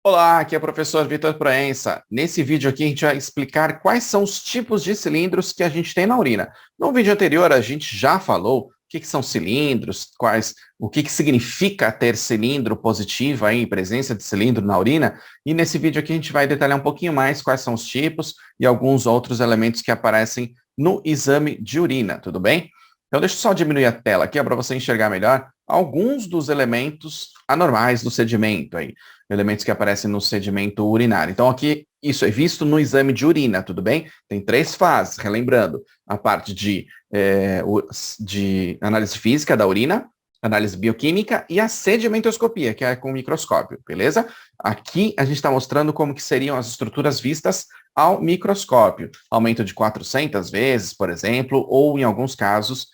Olá, aqui é o professor Vitor Proença. Nesse vídeo aqui a gente vai explicar quais são os tipos de cilindros que a gente tem na urina. No vídeo anterior a gente já falou o que são cilindros, o que significa ter cilindro positivo aí, presença de cilindro na urina, e nesse vídeo aqui a gente vai detalhar um pouquinho mais quais são os tipos e alguns outros elementos que aparecem no exame de urina, tudo bem? Então deixa eu só diminuir a tela aqui para você enxergar melhor alguns dos elementos anormais do sedimento aí, elementos que aparecem no sedimento urinário. Então aqui isso é visto no exame de urina, tudo bem? Tem três fases, relembrando, a parte de análise física da urina, análise bioquímica e a sedimentoscopia, que é com microscópio, beleza? Aqui a gente está mostrando como que seriam as estruturas vistas ao microscópio. Aumento de 400 vezes, por exemplo, ou em alguns casos,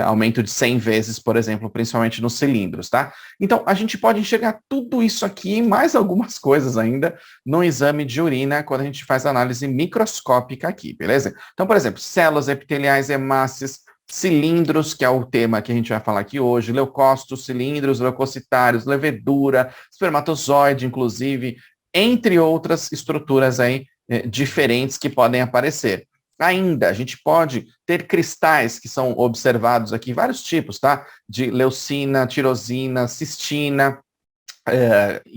aumento de 100 vezes, por exemplo, principalmente nos cilindros, tá? Então, a gente pode enxergar tudo isso aqui e mais algumas coisas ainda no exame de urina quando a gente faz análise microscópica aqui, beleza? Então, por exemplo, células epiteliais, hemácias, cilindros, que é o tema que a gente vai falar aqui hoje, leucócitos, cilindros, leucocitários, levedura, espermatozoide, inclusive, entre outras estruturas aí diferentes que podem aparecer. Ainda, a gente pode ter cristais que são observados aqui, vários tipos, tá? De leucina, tirosina, cistina,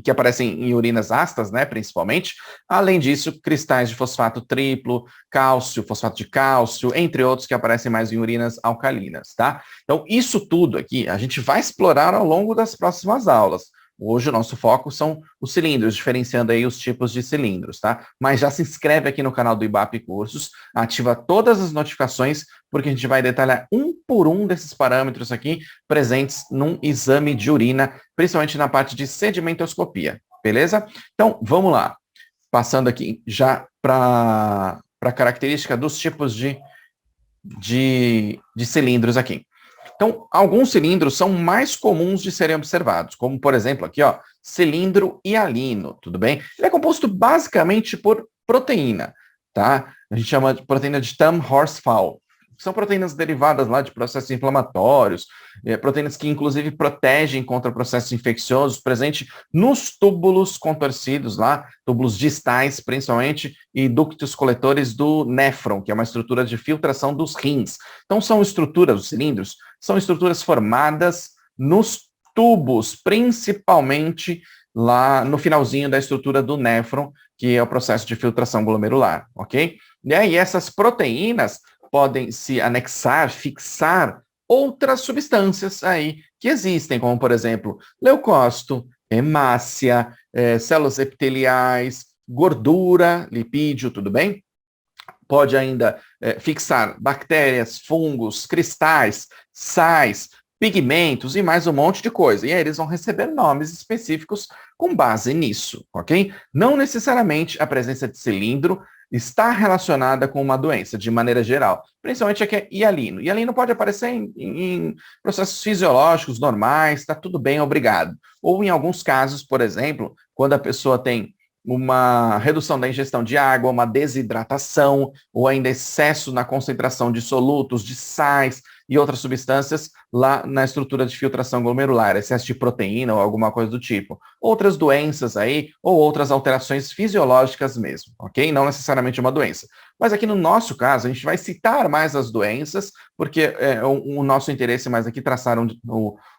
que aparecem em urinas ácidas, né, principalmente. Além disso, cristais de fosfato triplo, cálcio, fosfato de cálcio, entre outros que aparecem mais em urinas alcalinas, tá? Então, isso tudo aqui a gente vai explorar ao longo das próximas aulas. Hoje o nosso foco são os cilindros, diferenciando aí os tipos de cilindros, tá? Mas já se inscreve aqui no canal do IBAP Cursos, ativa todas as notificações, porque a gente vai detalhar um por um desses parâmetros aqui presentes num exame de urina, principalmente na parte de sedimentoscopia, beleza? Então, vamos lá. Passando aqui já para a característica dos tipos de cilindros aqui. Então, alguns cilindros são mais comuns de serem observados, como, por exemplo, aqui, ó, cilindro hialino, tudo bem? Ele é composto basicamente por proteína, tá? A gente chama de proteína de Thum-Horsfall. São proteínas derivadas lá de processos inflamatórios, proteínas que, inclusive, protegem contra processos infecciosos, presente nos túbulos contorcidos lá, túbulos distais, principalmente, e ductos coletores do néfron, que é uma estrutura de filtração dos rins. Então, são estruturas, os cilindros, são estruturas formadas nos tubos, principalmente lá no finalzinho da estrutura do néfron, que é o processo de filtração glomerular, ok? E aí essas proteínas podem se anexar, fixar outras substâncias aí que existem, como, por exemplo, leucócito, hemácia, células epiteliais, gordura, lipídio, tudo bem? Pode ainda fixar bactérias, fungos, cristais, sais, pigmentos e mais um monte de coisa. E aí eles vão receber nomes específicos com base nisso, ok? Não necessariamente a presença de cilindro está relacionada com uma doença, de maneira geral. Principalmente aqui é hialino. Hialino pode aparecer em processos fisiológicos normais, está tudo bem, obrigado. Ou em alguns casos, por exemplo, quando a pessoa tem uma redução da ingestão de água, uma desidratação, ou ainda excesso na concentração de solutos, de sais e outras substâncias lá na estrutura de filtração glomerular, excesso de proteína ou alguma coisa do tipo. Outras doenças aí, ou outras alterações fisiológicas mesmo, ok? Não necessariamente uma doença. Mas aqui no nosso caso, a gente vai citar mais as doenças, porque o nosso interesse mais aqui traçar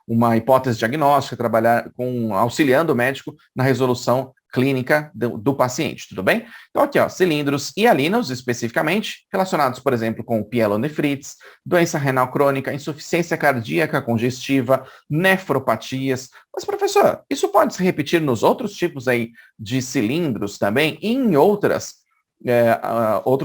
uma hipótese diagnóstica, trabalhar auxiliando o médico na resolução clínica do paciente, tudo bem? Então aqui, ó, cilindros hialinos, especificamente, relacionados, por exemplo, com pielonefrites, doença renal crônica, insuficiência cardíaca congestiva, nefropatias. Mas, professor, isso pode se repetir nos outros tipos aí de cilindros também e em outros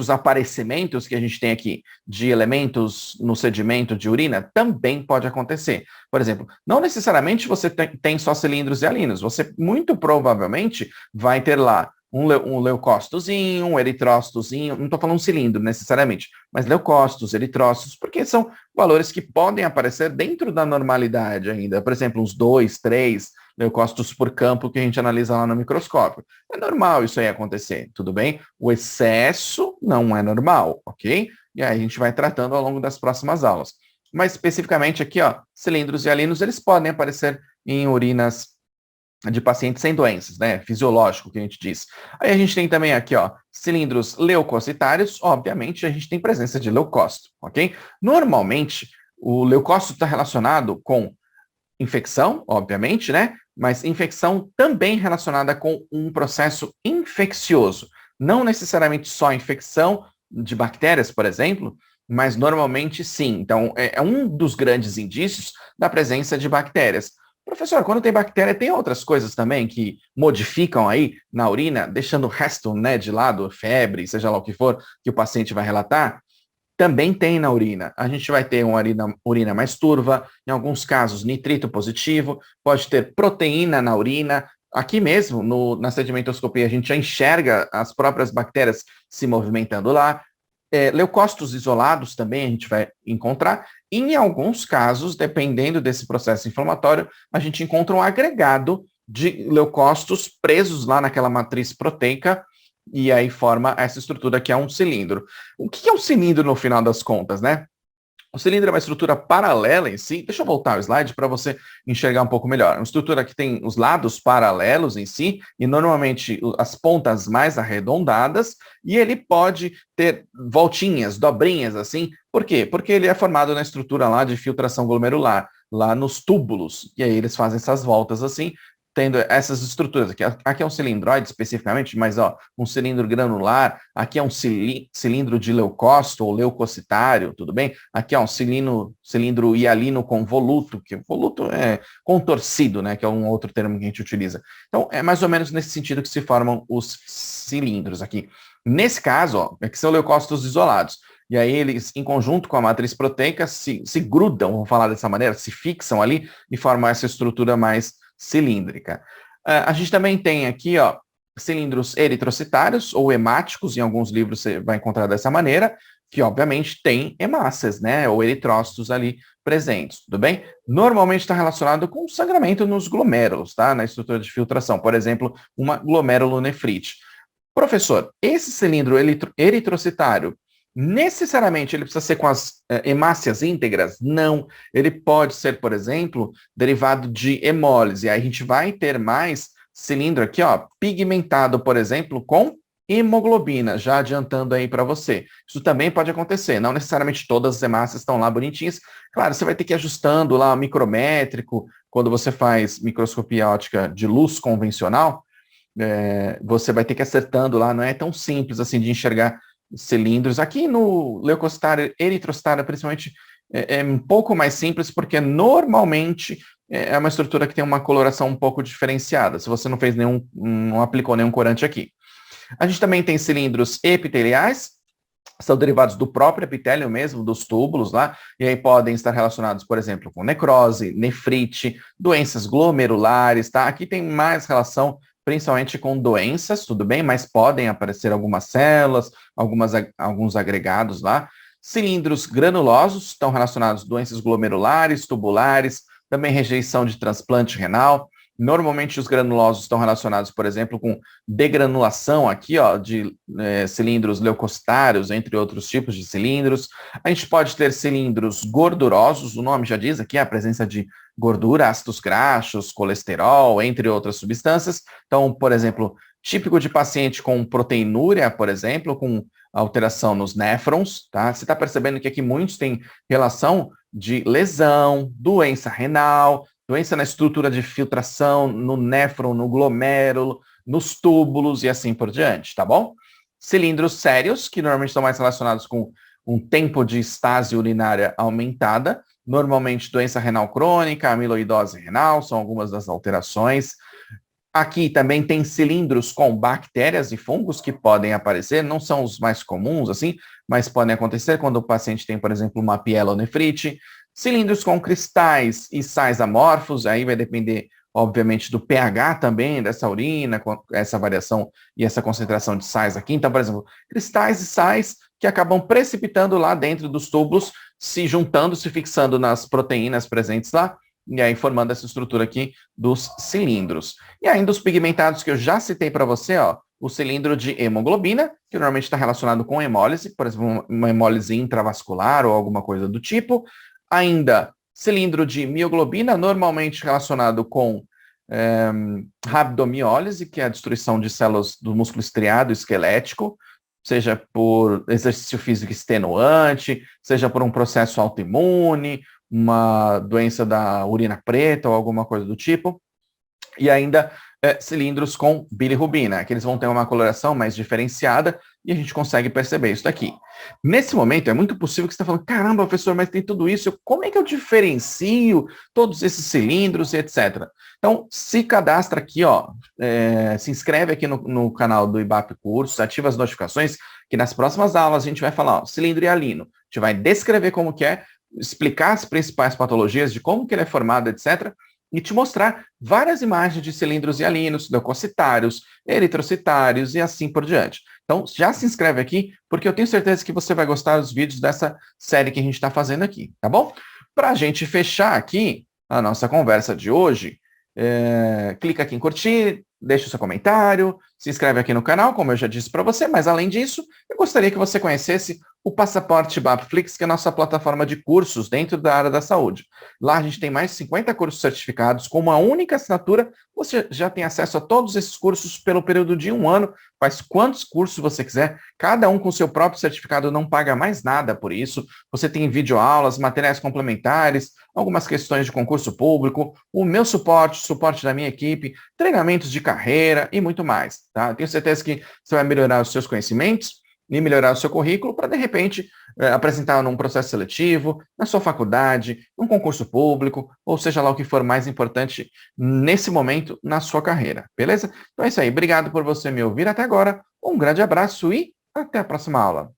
aparecimentos que a gente tem aqui de elementos no sedimento de urina, também pode acontecer. Por exemplo, não necessariamente você tem só cilindros hialinos, você muito provavelmente vai ter lá um leucócitozinho, um eritrócitozinho, não estou falando cilindro necessariamente, mas leucócitos, eritrócitos, porque são valores que podem aparecer dentro da normalidade ainda. Por exemplo, uns 2, 3 leucócitos por campo que a gente analisa lá no microscópio. É normal isso aí acontecer, tudo bem? O excesso não é normal, ok? E aí a gente vai tratando ao longo das próximas aulas. Mas especificamente aqui, ó, cilindros hialinos, eles podem aparecer em urinas de pacientes sem doenças, né? Fisiológico, que a gente diz. Aí a gente tem também aqui, ó, cilindros leucocitários, obviamente a gente tem presença de leucócito, ok? Normalmente, o leucócito está relacionado com infecção, obviamente, né? Mas infecção também relacionada com um processo infeccioso. Não necessariamente só infecção de bactérias, por exemplo, mas normalmente sim. Então, é um dos grandes indícios da presença de bactérias. Professor, quando tem bactéria, tem outras coisas também que modificam aí na urina, deixando o resto, né, de lado, febre, seja lá o que for, que o paciente vai relatar? Também tem na urina. A gente vai ter uma urina mais turva, em alguns casos nitrito positivo, pode ter proteína na urina. Aqui mesmo, na sedimentoscopia, a gente já enxerga as próprias bactérias se movimentando lá. Leucócitos isolados também a gente vai encontrar. E em alguns casos, dependendo desse processo inflamatório, a gente encontra um agregado de leucócitos presos lá naquela matriz proteica, e aí forma essa estrutura que é um cilindro. O que é um cilindro no final das contas, né? O cilindro é uma estrutura paralela em si. Deixa eu voltar o slide para você enxergar um pouco melhor. É uma estrutura que tem os lados paralelos em si, e normalmente as pontas mais arredondadas, e ele pode ter voltinhas, dobrinhas assim. Por quê? Porque ele é formado na estrutura lá de filtração glomerular, lá nos túbulos. E aí eles fazem essas voltas assim, tendo essas estruturas aqui. Aqui é um cilindroide especificamente, mas ó, um cilindro granular, aqui é um cilindro de leucócito ou leucocitário, tudo bem? Aqui é um cilindro hialino convoluto, que voluto é contorcido, né, que é um outro termo que a gente utiliza. Então, é mais ou menos nesse sentido que se formam os cilindros aqui. Nesse caso, ó, é que são leucócitos isolados. E aí eles, em conjunto com a matriz proteica, se grudam, vamos falar dessa maneira, se fixam ali e formam essa estrutura mais cilíndrica. A gente também tem aqui, ó, cilindros eritrocitários ou hemáticos, em alguns livros você vai encontrar dessa maneira, que obviamente tem hemácias, né, ou eritrócitos ali presentes, tudo bem? Normalmente está relacionado com sangramento nos glomérulos, tá, na estrutura de filtração, por exemplo, uma glomerulonefrite. Professor, esse cilindro eritrocitário, necessariamente ele precisa ser com as hemácias íntegras? Não. Ele pode ser, por exemplo, derivado de hemólise. Aí a gente vai ter mais cilindro aqui, ó, pigmentado, por exemplo, com hemoglobina, já adiantando aí para você. Isso também pode acontecer. Não necessariamente todas as hemácias estão lá bonitinhas. Claro, você vai ter que ir ajustando lá o micrométrico, quando você faz microscopia óptica de luz convencional, você vai ter que ir acertando lá, não é tão simples assim de enxergar cilindros. Aqui no leucocitário, eritrocitário, principalmente, é um pouco mais simples, porque normalmente é uma estrutura que tem uma coloração um pouco diferenciada, se você não aplicou nenhum corante aqui. A gente também tem cilindros epiteliais, são derivados do próprio epitélio mesmo, dos túbulos lá, e aí podem estar relacionados, por exemplo, com necrose, nefrite, doenças glomerulares, tá? Aqui tem mais relação principalmente com doenças, tudo bem, mas podem aparecer algumas células, alguns agregados lá. Cilindros granulosos estão relacionados a doenças glomerulares, tubulares, também rejeição de transplante renal. Normalmente os granulosos estão relacionados, por exemplo, com degranulação aqui, ó, de cilindros leucocitários, entre outros tipos de cilindros. A gente pode ter cilindros gordurosos, o nome já diz aqui, a presença de gordura, ácidos graxos, colesterol, entre outras substâncias. Então, por exemplo, típico de paciente com proteinúria, por exemplo, com alteração nos néfrons, tá? Você está percebendo que aqui muitos têm relação de lesão, doença renal, doença na estrutura de filtração, no néfron, no glomérulo, nos túbulos e assim por diante, tá bom? Cilindros sérios, que normalmente estão mais relacionados com um tempo de estase urinária aumentada, normalmente doença renal crônica, amiloidose renal, são algumas das alterações. Aqui também tem cilindros com bactérias e fungos que podem aparecer, não são os mais comuns, assim, mas podem acontecer quando o paciente tem, por exemplo, uma pielonefrite. Cilindros com cristais e sais amorfos, aí vai depender, obviamente, do pH também dessa urina, com essa variação e essa concentração de sais aqui. Então, por exemplo, cristais e sais que acabam precipitando lá dentro dos túbulos, se juntando, se fixando nas proteínas presentes lá, e aí formando essa estrutura aqui dos cilindros. E ainda os pigmentados que eu já citei para você, ó, o cilindro de hemoglobina, que normalmente está relacionado com hemólise, por exemplo, uma hemólise intravascular ou alguma coisa do tipo. Ainda cilindro de mioglobina, normalmente relacionado com rabdomiólise, que é a destruição de células do músculo estriado esquelético, seja por exercício físico extenuante, seja por um processo autoimune, uma doença da urina preta ou alguma coisa do tipo. E ainda cilindros com bilirrubina, que eles vão ter uma coloração mais diferenciada e a gente consegue perceber isso daqui. Nesse momento, é muito possível que você está falando, caramba, professor, mas tem tudo isso, como é que eu diferencio todos esses cilindros e etc. Então, se cadastra aqui, ó, se inscreve aqui no canal do IBAP Cursos, ativa as notificações, que nas próximas aulas a gente vai falar, ó, cilindro hialino, a gente vai descrever como que é, explicar as principais patologias, de como que ele é formado, etc., e te mostrar várias imagens de cilindros hialinos, leucocitários, eritrocitários e assim por diante. Então, já se inscreve aqui, porque eu tenho certeza que você vai gostar dos vídeos dessa série que a gente está fazendo aqui, tá bom? Para a gente fechar aqui a nossa conversa de hoje, clica aqui em curtir, deixa o seu comentário, se inscreve aqui no canal, como eu já disse para você, mas além disso, eu gostaria que você conhecesse o Passaporte Bapflix, que é a nossa plataforma de cursos dentro da área da saúde. Lá a gente tem mais de 50 cursos certificados, com uma única assinatura, você já tem acesso a todos esses cursos pelo período de 1 ano, faz quantos cursos você quiser, cada um com seu próprio certificado, não paga mais nada por isso, você tem videoaulas, materiais complementares, algumas questões de concurso público, o meu suporte da minha equipe, treinamentos de carreira e muito mais, tá? Tenho certeza que você vai melhorar os seus conhecimentos e melhorar o seu currículo para, de repente, apresentar num processo seletivo, na sua faculdade, num concurso público, ou seja lá o que for mais importante nesse momento na sua carreira, beleza? Então é isso aí. Obrigado por você me ouvir até agora. Um grande abraço e até a próxima aula.